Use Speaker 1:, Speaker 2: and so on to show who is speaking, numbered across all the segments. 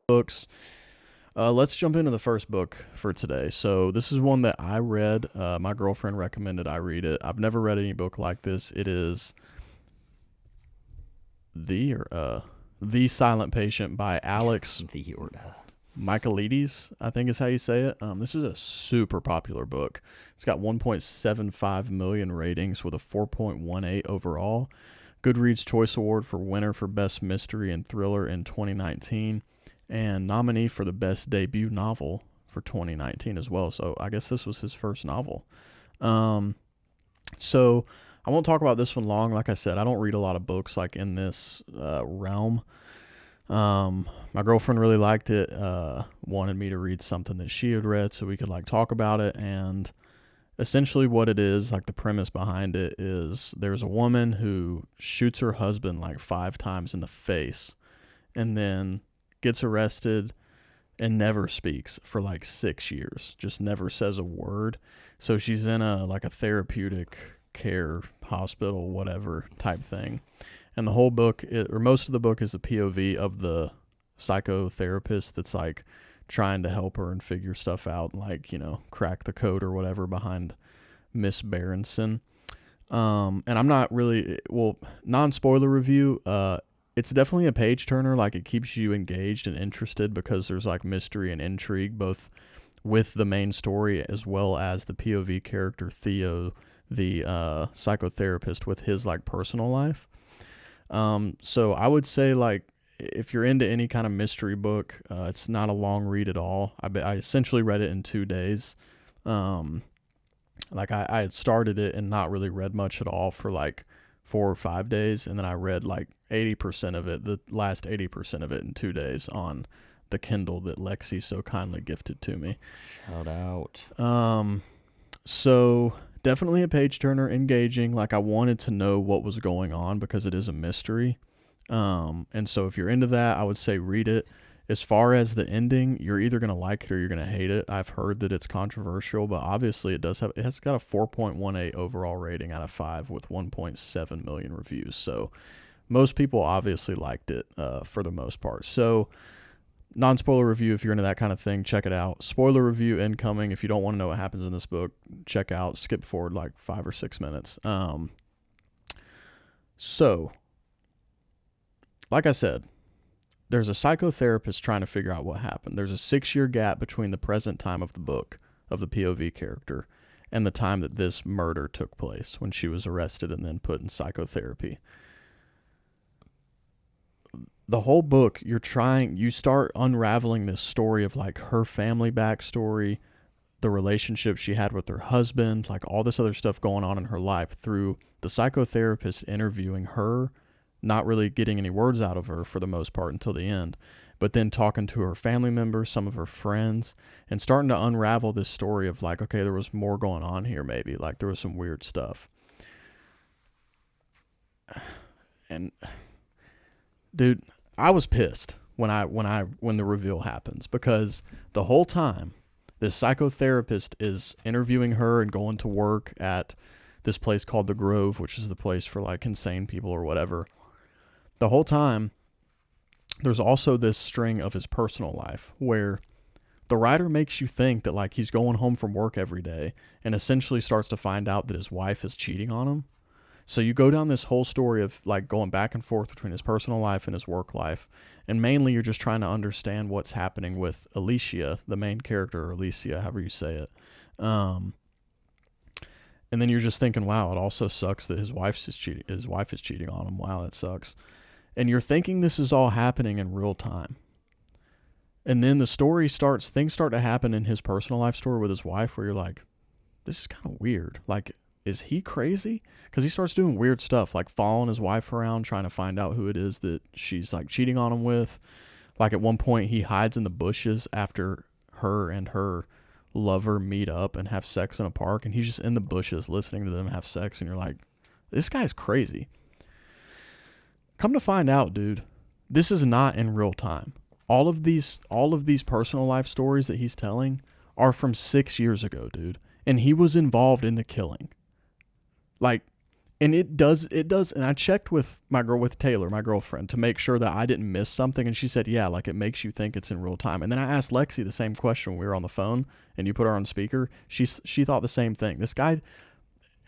Speaker 1: books. Let's jump into the first book for today. So this is one that I read. My girlfriend recommended I read it. I've never read any book like this. It is the Silent Patient by Alex
Speaker 2: The order.
Speaker 1: Michaelides, I think is how you say it. This is a super popular book. It's got 1.75 million ratings with a 4.18 overall. Goodreads Choice Award for winner for Best Mystery and Thriller in 2019, and nominee for the Best Debut Novel for 2019 as well. So I guess this was his first novel. So I won't talk about this one long. Like I said, I don't read a lot of books like in this realm. My girlfriend really liked it, wanted me to read something that she had read so we could like talk about it. And essentially what it is, like the premise behind it is there's a woman who shoots her husband like 5 times in the face and then gets arrested and never speaks for like 6 years, just never says a word. So she's in a therapeutic care hospital, whatever type thing. And the whole book, or most of the book, is the POV of the psychotherapist that's like trying to help her and figure stuff out, like, crack the code or whatever behind Miss Berenson. And I'm not really, non-spoiler review, it's definitely a page turner. Like, it keeps you engaged and interested because there's like mystery and intrigue both with the main story as well as the POV character Theo, the psychotherapist, with his like personal life. So I would say, like, if you're into any kind of mystery book, it's not a long read at all. I essentially read it in 2 days. I had started it and not really read much at all for like 4 or 5 days, and then I read like 80% of it, the last 80% of it, in 2 days on the Kindle that Lexi so kindly gifted to me.
Speaker 2: Shout out.
Speaker 1: So definitely a page turner, engaging. Like, I wanted to know what was going on because it is a mystery. And so if you're into that, I would say read it. As far as the ending, you're either going to like it or you're going to hate it. I've heard that it's controversial, but obviously it has got a 4.18 overall rating out of 5 with 1.7 million reviews. So most people obviously liked it, for the most part. So non-spoiler review, if you're into that kind of thing, check it out. Spoiler review incoming. If you don't want to know what happens in this book, check out, skip forward like 5 or 6 minutes. So like I said, there's a psychotherapist trying to figure out what happened. There's a 6-year gap between the present time of the book, of the POV character, and the time that this murder took place, when she was arrested and then put in psychotherapy. The whole book, you start unraveling this story of like her family backstory, the relationship she had with her husband, like all this other stuff going on in her life through the psychotherapist interviewing her, not really getting any words out of her for the most part until the end, but then talking to her family members, some of her friends, and starting to unravel this story of like, okay, there was more going on here, maybe like there was some weird stuff. And dude, I was pissed when the reveal happens, because the whole time this psychotherapist is interviewing her and going to work at this place called the Grove, which is the place for like insane people or whatever. The whole time, there's also this string of his personal life where the writer makes you think that like he's going home from work every day and essentially starts to find out that his wife is cheating on him. So you go down this whole story of like going back and forth between his personal life and his work life. And mainly you're just trying to understand what's happening with Alicia, the main character, or Alicia, however you say it. And then you're just thinking, wow, it also sucks that his wife is cheating on him. Wow, that sucks. And you're thinking this is all happening in real time. And then things start to happen in his personal life story with his wife where you're like, this is kind of weird. Like, is he crazy? Because he starts doing weird stuff, like following his wife around, trying to find out who it is that she's like cheating on him with. Like at one point he hides in the bushes after her and her lover meet up and have sex in a park, and he's just in the bushes listening to them have sex, and you're like, this guy's crazy. Come to find out, dude, this is not in real time. All of these personal life stories that he's telling are from 6 years ago, dude. And he was involved in the killing. Like, And it does, and I checked with with Taylor, my girlfriend, to make sure that I didn't miss something, and she said, yeah, like it makes you think it's in real time. And then I asked Lexi the same question when we were on the phone, and you put her on speaker. She thought the same thing. This guy,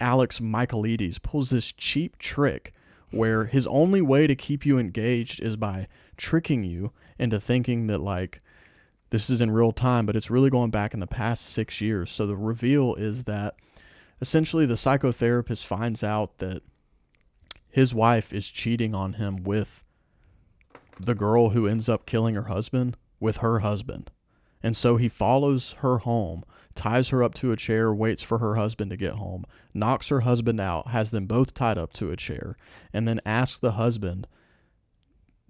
Speaker 1: Alex Michaelides, pulls this cheap trick where his only way to keep you engaged is by tricking you into thinking that like this is in real time, but it's really going back in the past 6 years. So the reveal is that essentially the psychotherapist finds out that his wife is cheating on him with the girl who ends up killing her husband with her husband. And so he follows her home, ties her up to a chair, waits for her husband to get home, knocks her husband out, has them both tied up to a chair, and then asks the husband,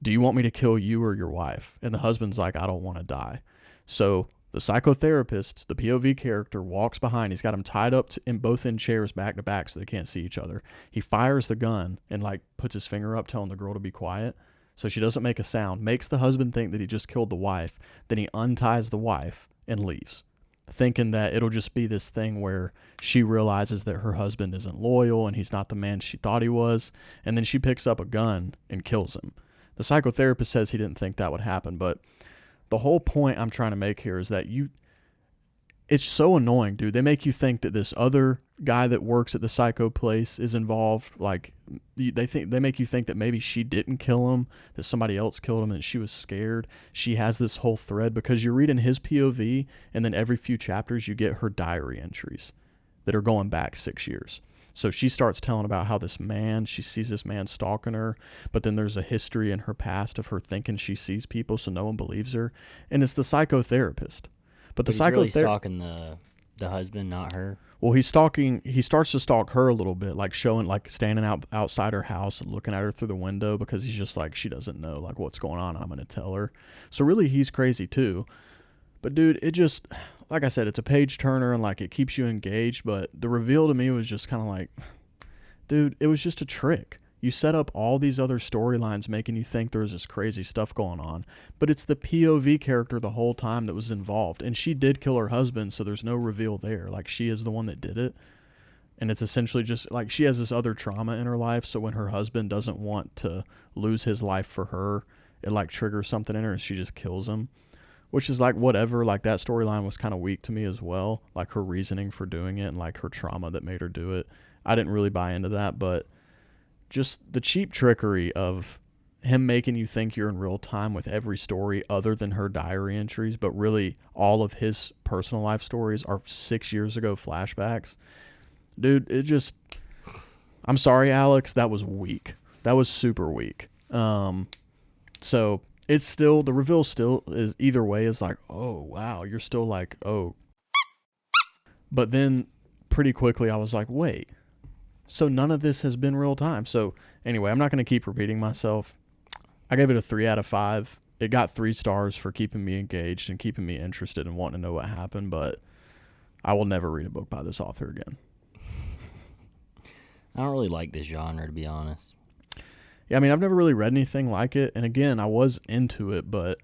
Speaker 1: do you want me to kill you or your wife? And the husband's like, I don't want to die. So the psychotherapist, the POV character, walks behind. He's got them tied up in chairs back to back so they can't see each other. He fires the gun and like puts his finger up telling the girl to be quiet so she doesn't make a sound, makes the husband think that he just killed the wife. Then he unties the wife and leaves, thinking that it'll just be this thing where she realizes that her husband isn't loyal and he's not the man she thought he was. And then she picks up a gun and kills him. The psychotherapist says he didn't think that would happen, but the whole point I'm trying to make here is that it's so annoying, dude. They make you think that this other guy that works at the psycho place is involved. Like they make you think that maybe she didn't kill him, that somebody else killed him, and she was scared. She has this whole thread because you're reading his POV, and then every few chapters you get her diary entries that are going back 6 years. So she starts telling about how she sees this man stalking her, but then there's a history in her past of her thinking she sees people, so no one believes her. And it's the psychotherapist. But the
Speaker 2: psychotherapist really stalking the husband, not her.
Speaker 1: Well, he starts to stalk her a little bit, like standing outside her house and looking at her through the window because he's just like, she doesn't know like what's going on. I'm going to tell her. So really he's crazy too. But dude, it just, like I said, it's a page turner and like it keeps you engaged. But the reveal to me was just kind of like, dude, it was just a trick. You set up all these other storylines making you think there's this crazy stuff going on, but it's the POV character the whole time that was involved. And she did kill her husband, so there's no reveal there. Like she is the one that did it. And it's essentially just like she has this other trauma in her life. So when her husband doesn't want to lose his life for her, it like triggers something in her and she just kills him. Which is like whatever, like that storyline was kind of weak to me as well. Like her reasoning for doing it and like her trauma that made her do it. I didn't really buy into that, but just the cheap trickery of him making you think you're in real time with every story other than her diary entries, but really all of his personal life stories are 6 years ago flashbacks. Dude, I'm sorry, Alex, that was weak. That was super weak. So it's still, the reveal still is either way is like, oh, wow, you're still like, oh. But then pretty quickly I was like, wait, so none of this has been real time. So anyway, I'm not going to keep repeating myself. I gave it a 3 out of 5. It got 3 stars for keeping me engaged and keeping me interested and wanting to know what happened, but I will never read a book by this author again.
Speaker 2: I don't really like this genre, to be honest.
Speaker 1: Yeah, I mean, I've never really read anything like it. And again, I was into it, but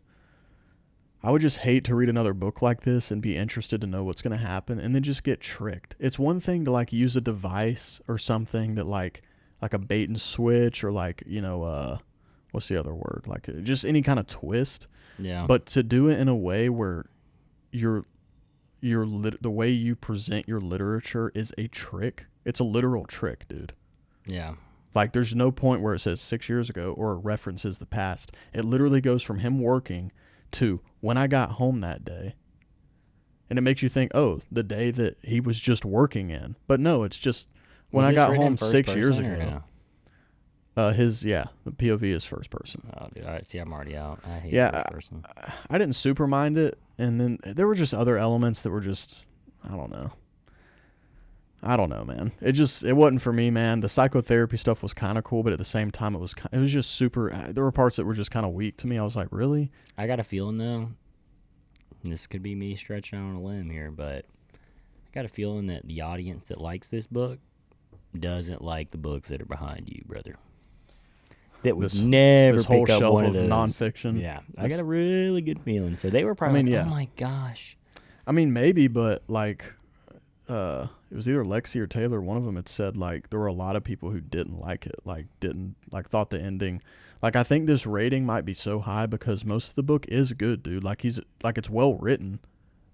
Speaker 1: I would just hate to read another book like this and be interested to know what's going to happen and then just get tricked. It's one thing to like use a device or something that like a bait and switch or like, what's the other word? Like just any kind of twist.
Speaker 2: Yeah.
Speaker 1: But to do it in a way where the way you present your literature is a trick. It's a literal trick, dude.
Speaker 2: Yeah.
Speaker 1: Like, there's no point where it says 6 years ago or it references the past. It literally goes from him working to when I got home that day. And it makes you think, oh, the day that he was just working in. But no, it's just when I got home 6 years ago.
Speaker 2: No?
Speaker 1: The POV is first person.
Speaker 2: Oh, dude. All right, see, I'm already out. I hate first person.
Speaker 1: I didn't super mind it. And then there were just other elements that were just, I don't know, man. It wasn't for me, man. The psychotherapy stuff was kind of cool, but at the same time, it was just super. There were parts that were just kind of weak to me. I was like, really?
Speaker 2: I got a feeling though. This could be me stretching out on a limb here, but I got a feeling that the audience that likes this book doesn't like the books that are behind you, brother. That would never pick up one of those
Speaker 1: nonfiction.
Speaker 2: Yeah, I got a really good feeling. So they were probably, oh my gosh.
Speaker 1: I mean, maybe, but like. it was either Lexi or Taylor. One of them had said like there were a lot of people who didn't like it, thought the ending. Like I think this rating might be so high because most of the book is good, dude. Like it's well written,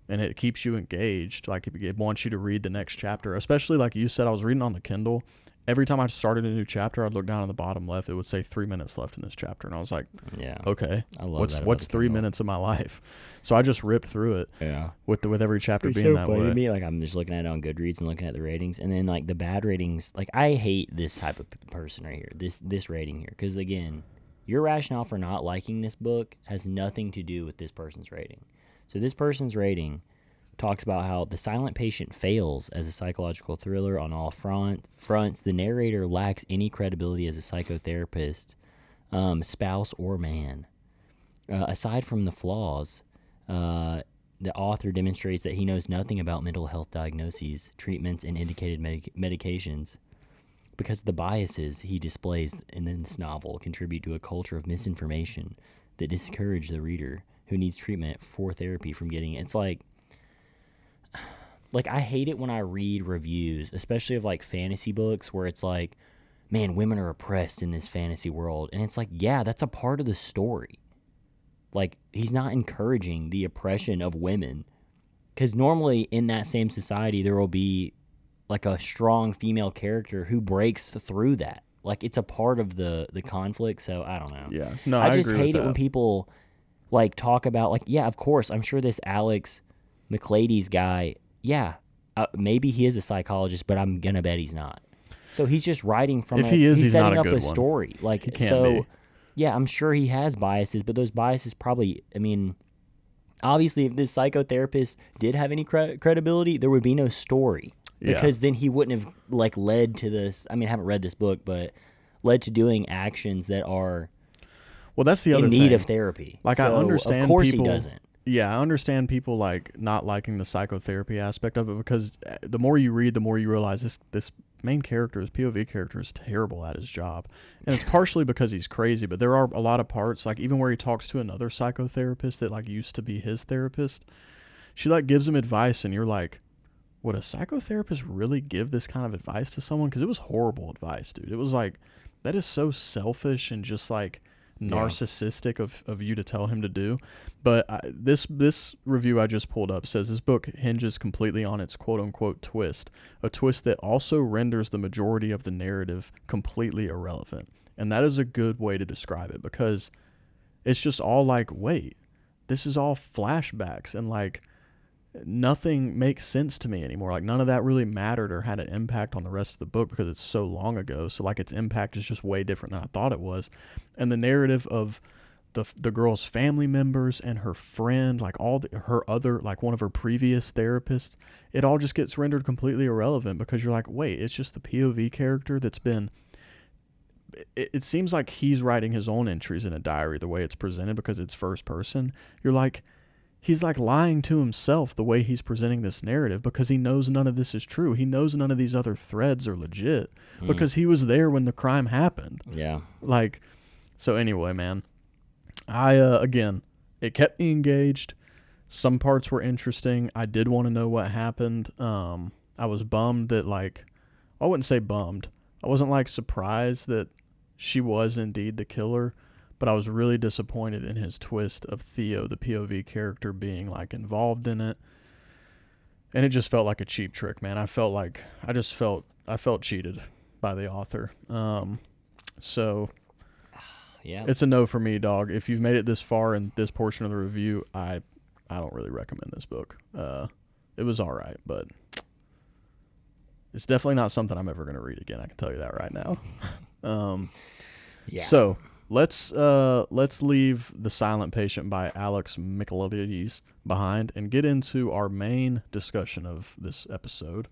Speaker 1: and it keeps you engaged. Like it wants you to read the next chapter. Especially like you said, I was reading on the Kindle. Every time I started a new chapter, I'd look down on the bottom left. It would say 3 minutes left in this chapter, and I was like,
Speaker 2: Yeah.
Speaker 1: okay,
Speaker 2: I love
Speaker 1: what's 3 minutes of my life? So I just ripped through it.
Speaker 2: Yeah.
Speaker 1: With every chapter
Speaker 2: It's
Speaker 1: being
Speaker 2: so
Speaker 1: that
Speaker 2: funny
Speaker 1: way.
Speaker 2: to me. Like I'm just looking at it on Goodreads and looking at the ratings, and then like the bad ratings. Like I hate this type of person right here. This rating here, because again, your rationale for not liking this book has nothing to do with this person's rating. So this person's rating talks about how the silent patient fails as a psychological thriller on all fronts. The narrator lacks any credibility as a psychotherapist, spouse, or man. Aside from the flaws, the author demonstrates that he knows nothing about mental health diagnoses, treatments, and indicated medications, because the biases he displays in this novel contribute to a culture of misinformation that discourage the reader who needs treatment for therapy from getting it. It's like I hate it when I read reviews, especially of like fantasy books, where it's like, man, women are oppressed in this fantasy world. And it's like, yeah, that's a part of the story. Like, he's not encouraging the oppression of women. Because normally in that same society, there will be like a strong female character who breaks through that. Like, it's a part of the conflict. So I don't know.
Speaker 1: Yeah. No,
Speaker 2: I just
Speaker 1: agree
Speaker 2: hate
Speaker 1: with
Speaker 2: it when
Speaker 1: that.
Speaker 2: people like talk about like, yeah, of course, I'm sure this Alex Michaelides guy, yeah, maybe he is a psychologist, but I'm gonna bet he's not. So he's just writing from.
Speaker 1: If he is, he's
Speaker 2: setting
Speaker 1: not a
Speaker 2: up
Speaker 1: good
Speaker 2: a
Speaker 1: one.
Speaker 2: story. Like
Speaker 1: He can't
Speaker 2: so,
Speaker 1: be.
Speaker 2: yeah, I'm sure he has biases, but those biases probably. I mean, obviously, if this psychotherapist did have any credibility, there would be no story because then he wouldn't have like led to this. I mean, I haven't read this book, but led to doing actions that are
Speaker 1: Well, that's the other
Speaker 2: in need
Speaker 1: thing.
Speaker 2: of therapy.
Speaker 1: Like,
Speaker 2: so,
Speaker 1: I understand
Speaker 2: of course
Speaker 1: people,
Speaker 2: he doesn't.
Speaker 1: Yeah, I understand people like not liking the psychotherapy aspect of it because the more you read, the more you realize this main character, his POV character, is terrible at his job, and it's partially because he's crazy. But there are a lot of parts, like even where he talks to another psychotherapist that like used to be his therapist. She like gives him advice, and you're like, would a psychotherapist really give this kind of advice to someone? Because it was horrible advice, dude. It was like, that is so selfish and just like narcissistic of you to tell him to do. But this review I just pulled up says this book hinges completely on its quote-unquote twist, a twist that also renders the majority of the narrative completely irrelevant. And that is a good way to describe it, because it's just all like, wait, this is all flashbacks, and like nothing makes sense to me anymore. Like none of that really mattered or had an impact on the rest of the book because it's so long ago. So like its impact is just way different than I thought it was. And the narrative of the girl's family members and her friend, like her other, like one of her previous therapists, it all just gets rendered completely irrelevant because you're like, wait, it's just the POV character that's been. It seems like he's writing his own entries in a diary the way it's presented because it's first person. You're like, he's like lying to himself the way he's presenting this narrative because he knows none of this is true. He knows none of these other threads are legit because he was there when the crime happened.
Speaker 2: Yeah.
Speaker 1: Like, so anyway, man, again, it kept me engaged. Some parts were interesting. I did want to know what happened. I was bummed that I wouldn't say bummed. I wasn't surprised that she was indeed the killer. But I was really disappointed in his twist of Theo, the POV character, being involved in it. And it just felt like a cheap trick, man. I felt cheated by the author. So
Speaker 2: yeah,
Speaker 1: it's a no for me, dog. If you've made it this far in this portion of the review, I don't really recommend this book. It was all right, but it's definitely not something I'm ever going to read again. I can tell you that right now.
Speaker 2: Yeah.
Speaker 1: So let's leave The Silent Patient by Alex Michaelides behind and get into our main discussion of this episode,